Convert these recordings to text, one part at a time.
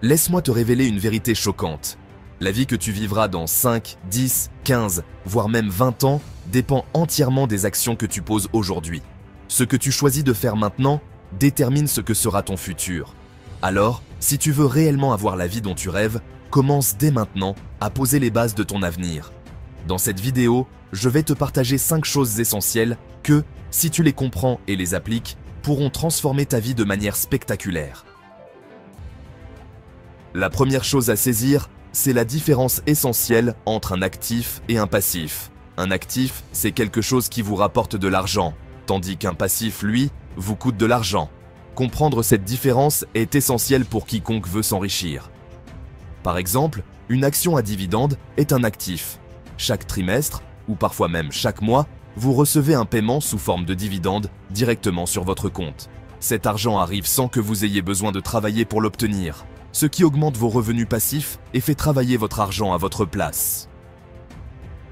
Laisse-moi te révéler une vérité choquante. La vie que tu vivras dans 5, 10, 15, voire même 20 ans dépend entièrement des actions que tu poses aujourd'hui. Ce que tu choisis de faire maintenant détermine ce que sera ton futur. Alors, si tu veux réellement avoir la vie dont tu rêves, commence dès maintenant à poser les bases de ton avenir. Dans cette vidéo, je vais te partager 5 choses essentielles que, si tu les comprends et les appliques, pourront transformer ta vie de manière spectaculaire. La première chose à saisir, c'est la différence essentielle entre un actif et un passif. Un actif, c'est quelque chose qui vous rapporte de l'argent, tandis qu'un passif, lui, vous coûte de l'argent. Comprendre cette différence est essentiel pour quiconque veut s'enrichir. Par exemple, une action à dividende est un actif. Chaque trimestre, ou parfois même chaque mois, vous recevez un paiement sous forme de dividende directement sur votre compte. Cet argent arrive sans que vous ayez besoin de travailler pour l'obtenir, ce qui augmente vos revenus passifs et fait travailler votre argent à votre place.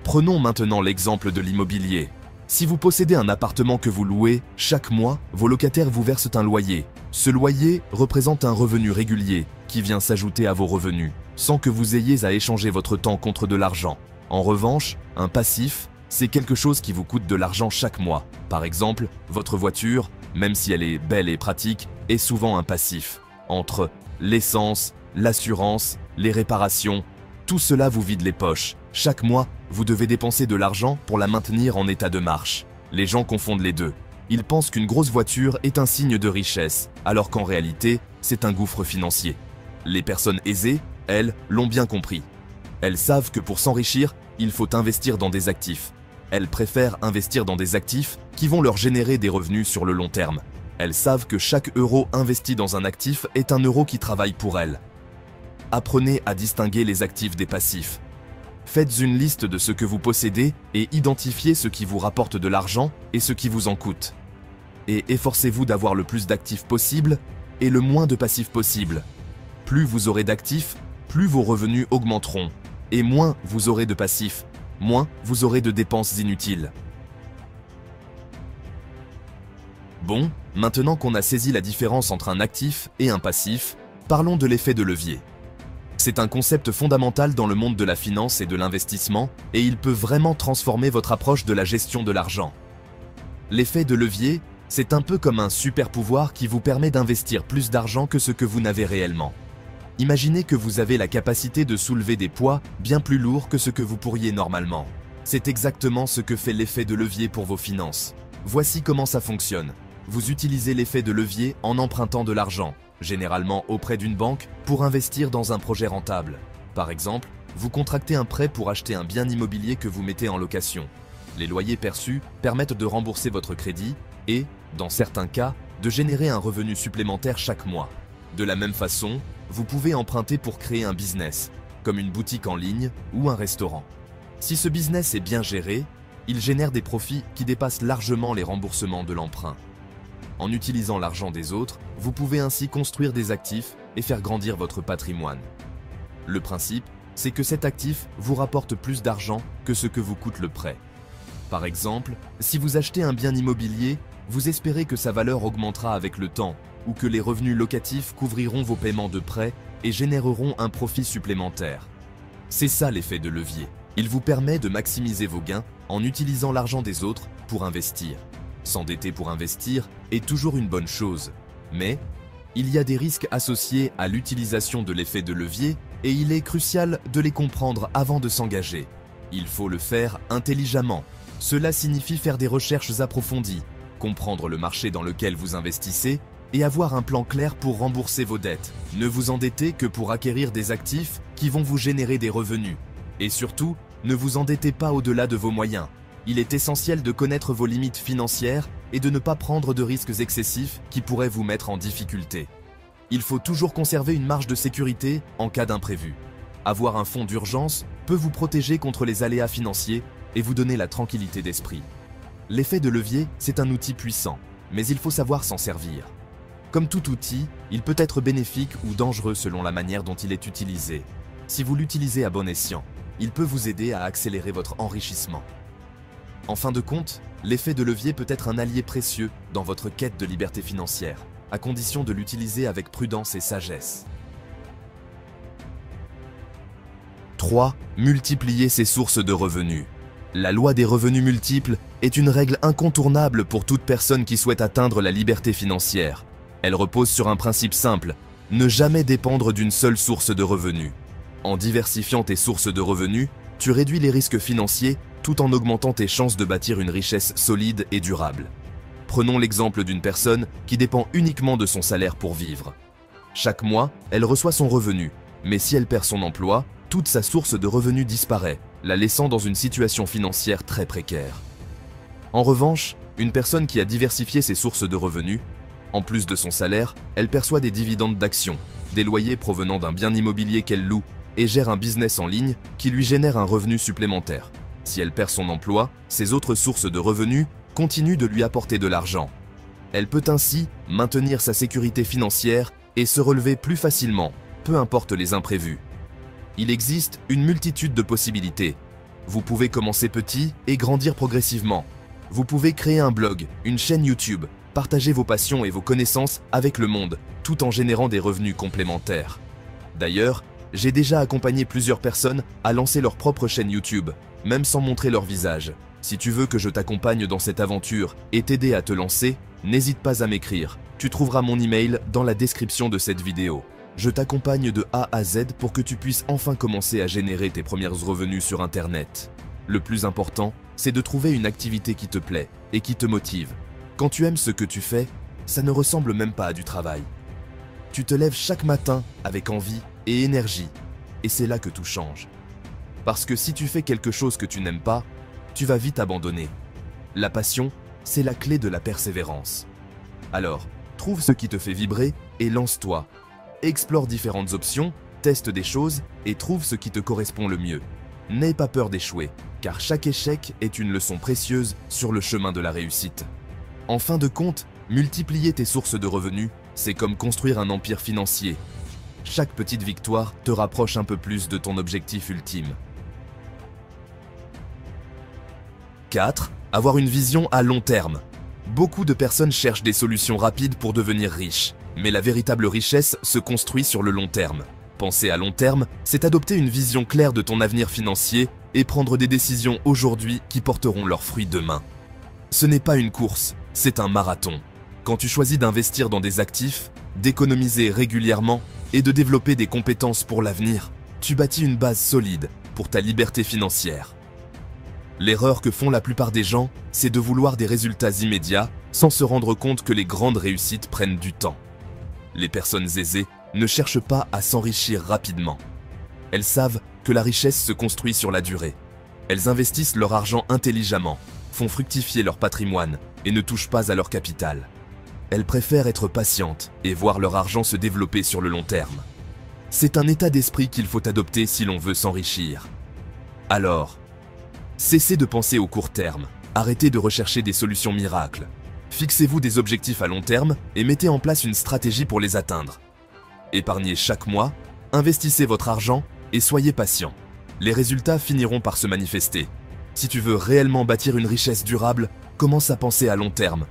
Prenons maintenant l'exemple de l'immobilier. Si vous possédez un appartement que vous louez, chaque mois, vos locataires vous versent un loyer. Ce loyer représente un revenu régulier qui vient s'ajouter à vos revenus, sans que vous ayez à échanger votre temps contre de l'argent. En revanche, un passif, c'est quelque chose qui vous coûte de l'argent chaque mois. Par exemple, votre voiture, même si elle est belle et pratique, est souvent un passif. Entre l'essence, l'assurance, les réparations, tout cela vous vide les poches. Chaque mois, vous devez dépenser de l'argent pour la maintenir en état de marche. Les gens confondent les deux. Ils pensent qu'une grosse voiture est un signe de richesse, alors qu'en réalité, c'est un gouffre financier. Les personnes aisées, elles, l'ont bien compris. Elles savent que pour s'enrichir, il faut investir dans des actifs. Elles préfèrent investir dans des actifs qui vont leur générer des revenus sur le long terme. Elles savent que chaque euro investi dans un actif est un euro qui travaille pour elles. Apprenez à distinguer les actifs des passifs. Faites une liste de ce que vous possédez et identifiez ce qui vous rapporte de l'argent et ce qui vous en coûte. Et efforcez-vous d'avoir le plus d'actifs possible et le moins de passifs possible. Plus vous aurez d'actifs, plus vos revenus augmenteront. Et moins vous aurez de passifs, moins vous aurez de dépenses inutiles. Bon, maintenant qu'on a saisi la différence entre un actif et un passif, parlons de l'effet de levier. C'est un concept fondamental dans le monde de la finance et de l'investissement, et il peut vraiment transformer votre approche de la gestion de l'argent. L'effet de levier, c'est un peu comme un super pouvoir qui vous permet d'investir plus d'argent que ce que vous n'avez réellement. Imaginez que vous avez la capacité de soulever des poids bien plus lourds que ce que vous pourriez normalement. C'est exactement ce que fait l'effet de levier pour vos finances. Voici comment ça fonctionne. Vous utilisez l'effet de levier en empruntant de l'argent, généralement auprès d'une banque, pour investir dans un projet rentable. Par exemple, vous contractez un prêt pour acheter un bien immobilier que vous mettez en location. Les loyers perçus permettent de rembourser votre crédit et, dans certains cas, de générer un revenu supplémentaire chaque mois. De la même façon, vous pouvez emprunter pour créer un business, comme une boutique en ligne ou un restaurant. Si ce business est bien géré, il génère des profits qui dépassent largement les remboursements de l'emprunt. En utilisant l'argent des autres, vous pouvez ainsi construire des actifs et faire grandir votre patrimoine. Le principe, c'est que cet actif vous rapporte plus d'argent que ce que vous coûte le prêt. Par exemple, si vous achetez un bien immobilier, vous espérez que sa valeur augmentera avec le temps ou que les revenus locatifs couvriront vos paiements de prêt et généreront un profit supplémentaire. C'est ça l'effet de levier. Il vous permet de maximiser vos gains en utilisant l'argent des autres pour investir. S'endetter pour investir est toujours une bonne chose, mais il y a des risques associés à l'utilisation de l'effet de levier et il est crucial de les comprendre avant de s'engager. Il faut le faire intelligemment. Cela signifie faire des recherches approfondies, comprendre le marché dans lequel vous investissez et avoir un plan clair pour rembourser vos dettes. Ne vous endettez que pour acquérir des actifs qui vont vous générer des revenus. Et surtout, ne vous endettez pas au-delà de vos moyens. Il est essentiel de connaître vos limites financières et de ne pas prendre de risques excessifs qui pourraient vous mettre en difficulté. Il faut toujours conserver une marge de sécurité en cas d'imprévu. Avoir un fonds d'urgence peut vous protéger contre les aléas financiers et vous donner la tranquillité d'esprit. L'effet de levier, c'est un outil puissant, mais il faut savoir s'en servir. Comme tout outil, il peut être bénéfique ou dangereux selon la manière dont il est utilisé. Si vous l'utilisez à bon escient, il peut vous aider à accélérer votre enrichissement. En fin de compte, l'effet de levier peut être un allié précieux dans votre quête de liberté financière, à condition de l'utiliser avec prudence et sagesse. 3. Multiplier ses sources de revenus. La loi des revenus multiples est une règle incontournable pour toute personne qui souhaite atteindre la liberté financière. Elle repose sur un principe simple, ne jamais dépendre d'une seule source de revenus. En diversifiant tes sources de revenus, tu réduis les risques financiers tout en augmentant tes chances de bâtir une richesse solide et durable. Prenons l'exemple d'une personne qui dépend uniquement de son salaire pour vivre. Chaque mois, elle reçoit son revenu, mais si elle perd son emploi, toute sa source de revenus disparaît, la laissant dans une situation financière très précaire. En revanche, une personne qui a diversifié ses sources de revenus, en plus de son salaire, elle perçoit des dividendes d'actions, des loyers provenant d'un bien immobilier qu'elle loue et gère un business en ligne qui lui génère un revenu supplémentaire. Si elle perd son emploi, ses autres sources de revenus continuent de lui apporter de l'argent. Elle peut ainsi maintenir sa sécurité financière et se relever plus facilement, peu importe les imprévus. Il existe une multitude de possibilités. Vous pouvez commencer petit et grandir progressivement. Vous pouvez créer un blog, une chaîne YouTube, partager vos passions et vos connaissances avec le monde, tout en générant des revenus complémentaires. D'ailleurs, j'ai déjà accompagné plusieurs personnes à lancer leur propre chaîne YouTube, même sans montrer leur visage. Si tu veux que je t'accompagne dans cette aventure et t'aider à te lancer, n'hésite pas à m'écrire. Tu trouveras mon email dans la description de cette vidéo. Je t'accompagne de A à Z pour que tu puisses enfin commencer à générer tes premiers revenus sur Internet. Le plus important, c'est de trouver une activité qui te plaît et qui te motive. Quand tu aimes ce que tu fais, ça ne ressemble même pas à du travail. Tu te lèves chaque matin avec envie et énergie, et c'est là que tout change. Parce que si tu fais quelque chose que tu n'aimes pas, tu vas vite abandonner. La passion, c'est la clé de la persévérance. Alors, trouve ce qui te fait vibrer et lance-toi. Explore différentes options, teste des choses et trouve ce qui te correspond le mieux. N'aie pas peur d'échouer, car chaque échec est une leçon précieuse sur le chemin de la réussite. En fin de compte, multiplier tes sources de revenus, c'est comme construire un empire financier. Chaque petite victoire te rapproche un peu plus de ton objectif ultime. 4. Avoir une vision à long terme. Beaucoup de personnes cherchent des solutions rapides pour devenir riches, mais la véritable richesse se construit sur le long terme. Penser à long terme, c'est adopter une vision claire de ton avenir financier et prendre des décisions aujourd'hui qui porteront leurs fruits demain. Ce n'est pas une course, c'est un marathon. Quand tu choisis d'investir dans des actifs, d'économiser régulièrement et de développer des compétences pour l'avenir, tu bâtis une base solide pour ta liberté financière. L'erreur que font la plupart des gens, c'est de vouloir des résultats immédiats sans se rendre compte que les grandes réussites prennent du temps. Les personnes aisées ne cherchent pas à s'enrichir rapidement. Elles savent que la richesse se construit sur la durée. Elles investissent leur argent intelligemment, font fructifier leur patrimoine et ne touchent pas à leur capital. Elles préfèrent être patientes et voir leur argent se développer sur le long terme. C'est un état d'esprit qu'il faut adopter si l'on veut s'enrichir. Alors, cessez de penser au court terme, arrêtez de rechercher des solutions miracles. Fixez-vous des objectifs à long terme et mettez en place une stratégie pour les atteindre. Épargnez chaque mois, investissez votre argent et soyez patient. Les résultats finiront par se manifester. Si tu veux réellement bâtir une richesse durable, commence à penser à long terme.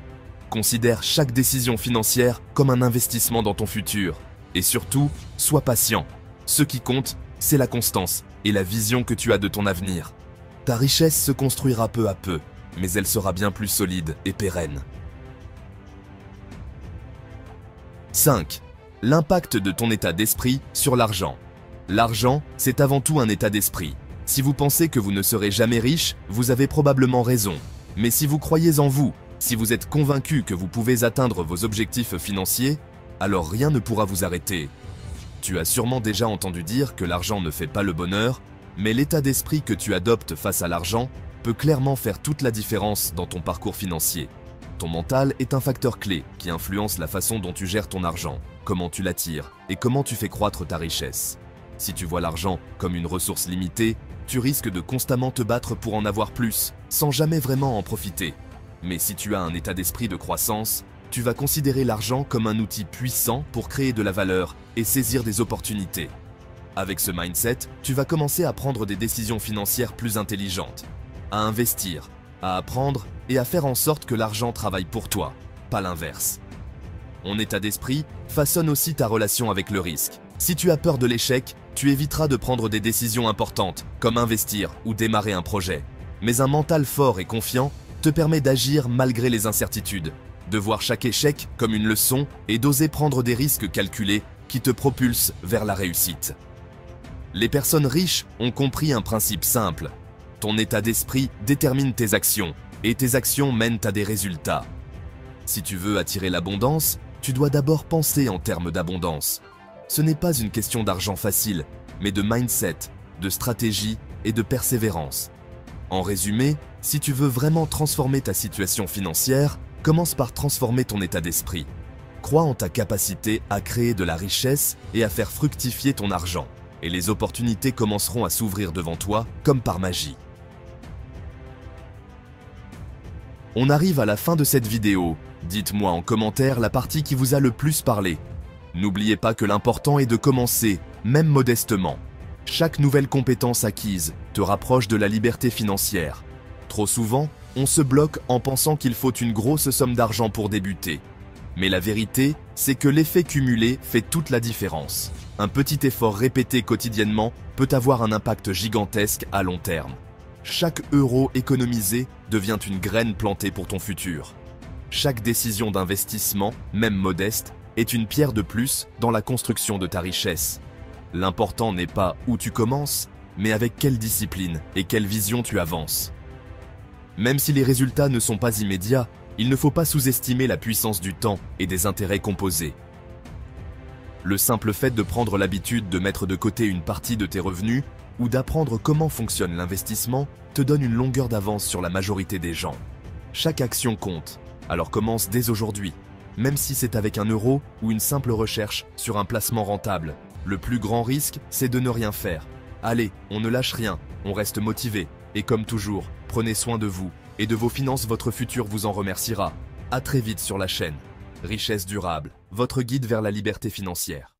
Considère chaque décision financière comme un investissement dans ton futur. Et surtout, sois patient. Ce qui compte, c'est la constance et la vision que tu as de ton avenir. Ta richesse se construira peu à peu, mais elle sera bien plus solide et pérenne. 5. L'impact de ton état d'esprit sur l'argent. L'argent, c'est avant tout un état d'esprit. Si vous pensez que vous ne serez jamais riche, vous avez probablement raison. Mais si vous croyez en vous, si vous êtes convaincu que vous pouvez atteindre vos objectifs financiers, alors rien ne pourra vous arrêter. Tu as sûrement déjà entendu dire que l'argent ne fait pas le bonheur, mais l'état d'esprit que tu adoptes face à l'argent peut clairement faire toute la différence dans ton parcours financier. Ton mental est un facteur clé qui influence la façon dont tu gères ton argent, comment tu l'attires et comment tu fais croître ta richesse. Si tu vois l'argent comme une ressource limitée, tu risques de constamment te battre pour en avoir plus, sans jamais vraiment en profiter. Mais si tu as un état d'esprit de croissance, tu vas considérer l'argent comme un outil puissant pour créer de la valeur et saisir des opportunités. Avec ce mindset, tu vas commencer à prendre des décisions financières plus intelligentes, à investir, à apprendre et à faire en sorte que l'argent travaille pour toi, pas l'inverse. Ton état d'esprit façonne aussi ta relation avec le risque. Si tu as peur de l'échec, tu éviteras de prendre des décisions importantes, comme investir ou démarrer un projet. Mais un mental fort et confiant te permet d'agir malgré les incertitudes, de voir chaque échec comme une leçon et d'oser prendre des risques calculés qui te propulsent vers la réussite. Les personnes riches ont compris un principe simple. Ton état d'esprit détermine tes actions, et tes actions mènent à des résultats. Si tu veux attirer l'abondance, tu dois d'abord penser en termes d'abondance. Ce n'est pas une question d'argent facile, mais de mindset, de stratégie et de persévérance. En résumé, si tu veux vraiment transformer ta situation financière, commence par transformer ton état d'esprit. Crois en ta capacité à créer de la richesse et à faire fructifier ton argent, et les opportunités commenceront à s'ouvrir devant toi comme par magie. On arrive à la fin de cette vidéo. Dites-moi en commentaire la partie qui vous a le plus parlé. N'oubliez pas que l'important est de commencer, même modestement. Chaque nouvelle compétence acquise te rapproche de la liberté financière. Trop souvent, on se bloque en pensant qu'il faut une grosse somme d'argent pour débuter. Mais la vérité, c'est que l'effet cumulé fait toute la différence. Un petit effort répété quotidiennement peut avoir un impact gigantesque à long terme. Chaque euro économisé devient une graine plantée pour ton futur. Chaque décision d'investissement, même modeste, est une pierre de plus dans la construction de ta richesse. L'important n'est pas où tu commences, mais avec quelle discipline et quelle vision tu avances. Même si les résultats ne sont pas immédiats, il ne faut pas sous-estimer la puissance du temps et des intérêts composés. Le simple fait de prendre l'habitude de mettre de côté une partie de tes revenus ou d'apprendre comment fonctionne l'investissement te donne une longueur d'avance sur la majorité des gens. Chaque action compte, alors commence dès aujourd'hui. Même si c'est avec 1 euro ou une simple recherche sur un placement rentable. Le plus grand risque, c'est de ne rien faire. Allez, on ne lâche rien, on reste motivé. Et comme toujours, prenez soin de vous et de vos finances, votre futur vous en remerciera. À très vite sur la chaîne. Richesse durable, votre guide vers la liberté financière.